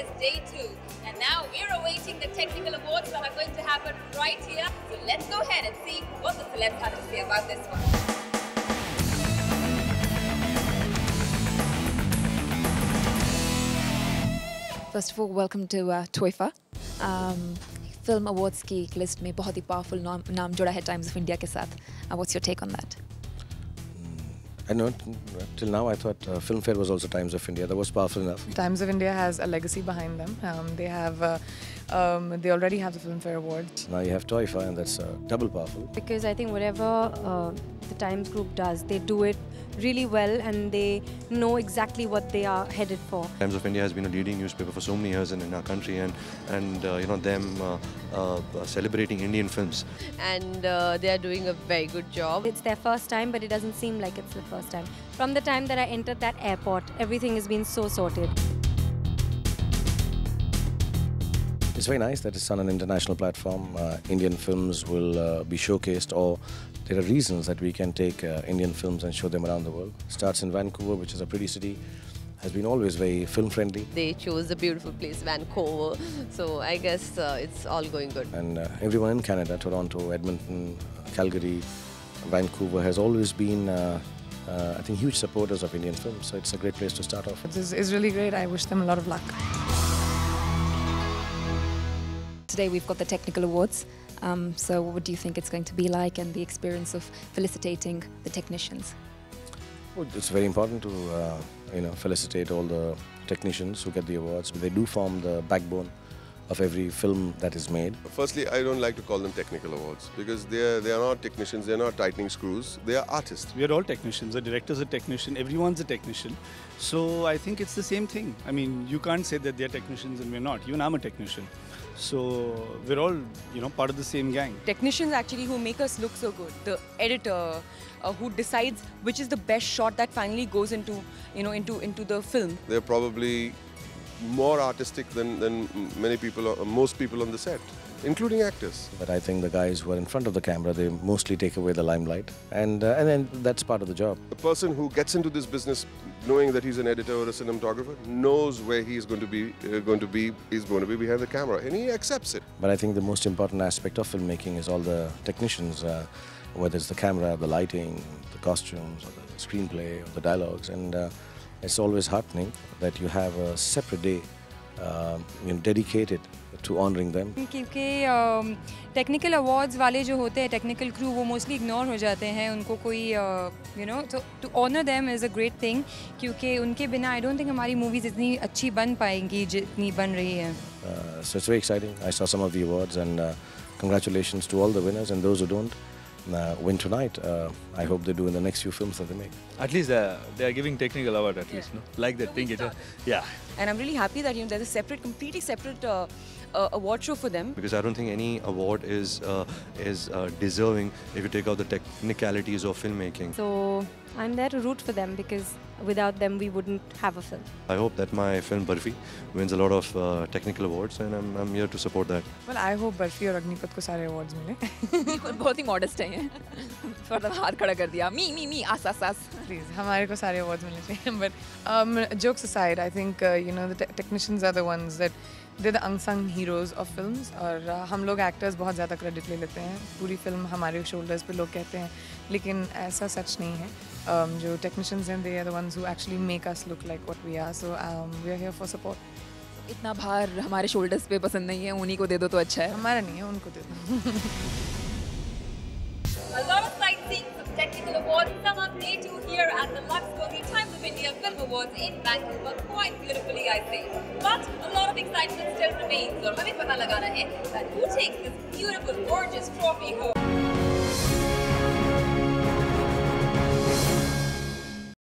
is day 2. And now we're awaiting the technical awards that are going to happen right here. So let's go ahead and see what the celebs have to say about this one. First of all, welcome to TOIFA. Film awards की list में बहुत ही powerful नाम जुड़ा है Times of India के साथ. What's your take on that? I know, till now I thought Filmfare was also Times of India. That was powerful enough. Times of India has a legacy behind them. They already have the Filmfare Award. Now you have TOIFA, and that's double powerful. Because I think whatever the Times Group does, they do it really well and they know exactly what they are headed for. Times of India has been a leading newspaper for so many years in our country, and you know, them celebrating Indian films. And they are doing a very good job. It's their first time, but it doesn't seem like it's the first time. From the time that I entered that airport, everything has been so sorted. It's very nice that it's on an international platform. Indian films will be showcased, or there are reasons that we can take Indian films and show them around the world. Starts in Vancouver, which is a pretty city, has been always very film friendly. They chose a beautiful place, Vancouver. So I guess it's all going good. And everyone in Canada, Toronto, Edmonton, Calgary, Vancouver has always been, I think, huge supporters of Indian films. So it's a great place to start off. It's really great. I wish them a lot of luck. Today we've got the technical awards. So what do you think it's going to be like, and the experience of felicitating the technicians? Well, it's very important to felicitate all the technicians who get the awards. They do form the backbone of every film that is made. Firstly, I don't like to call them technical awards because they are not technicians, they are not tightening screws, they are artists. We are all technicians. The director's a technician, everyone's a technician. So I think it's the same thing. I mean, you can't say that they're technicians and we're not. Even I'm a technician. So we're all, part of the same gang. Technicians actually who make us look so good. The editor who decides which is the best shot that finally goes into the film. They're probably more artistic than many people, or most people on the set, including actors. But I think the guys who are in front of the camera, they mostly take away the limelight, and then that's part of the job. The person who gets into this business knowing that he's an editor or a cinematographer knows where he's going to be. He's going to be behind the camera, and he accepts it. But I think the most important aspect of filmmaking is all the technicians, whether it's the camera, the lighting, the costumes, or the screenplay, or the dialogues, and it's always heartening that you have a separate day dedicated to honoring them. क्योंकि technical awards वाले जो होते हैं, technical crew, वो mostly ignore हो जाते हैं. उनको कोई so to honor them is a great thing. क्योंकि उनके बिना I don't think हमारी movies इतनी अच्छी बन पाएंगी जितनी बन रही हैं. So it's very exciting. I saw some of the awards, and congratulations to all the winners, and those who don't win tonight. I hope they do in the next few films that they make. At least they are giving technical award, at least, no? Like that thing. Yeah. And I'm really happy that there's a completely separate award show for them. Because I don't think any award is deserving if you take out the technicalities of filmmaking. So I'm there to root for them because without them we wouldn't have a film. I hope that my film Barfi wins a lot of technical awards, and I'm here to support that. Well, I hope Barfi और अग्निपथ को सारे awards मिले. बहुत ही modest हैं. थोड़ा हाथ खड़ा कर दिया. Me, us. Please, हमारे को सारे awards मिलने चाहिए. But jokes aside, I think the technicians are the ones that they're the unsung heroes of films. और हम लोग actors बहुत ज़्यादा credit ले लेते हैं. पूरी film हमारे shoulders पे लोग कहते हैं, लेकिन ऐसा सच नहीं है. जो technicians हैं, they are the ones who actually make us look like what we are. So we are here for support. इतना भार हमारे shoulders पे पसंद नहीं है, उन्हीं को दे दो तो अच्छा है. हमारा नहीं है, उनको दे दो. A lot of sightseeing, some technical awards, some of day 2 here at the Lux Gogi Times of India Film Awards in Vancouver, quite beautifully I say. But a lot of excitement still remains, और हमें पता लगाना है that who takes this beautiful, gorgeous trophy home.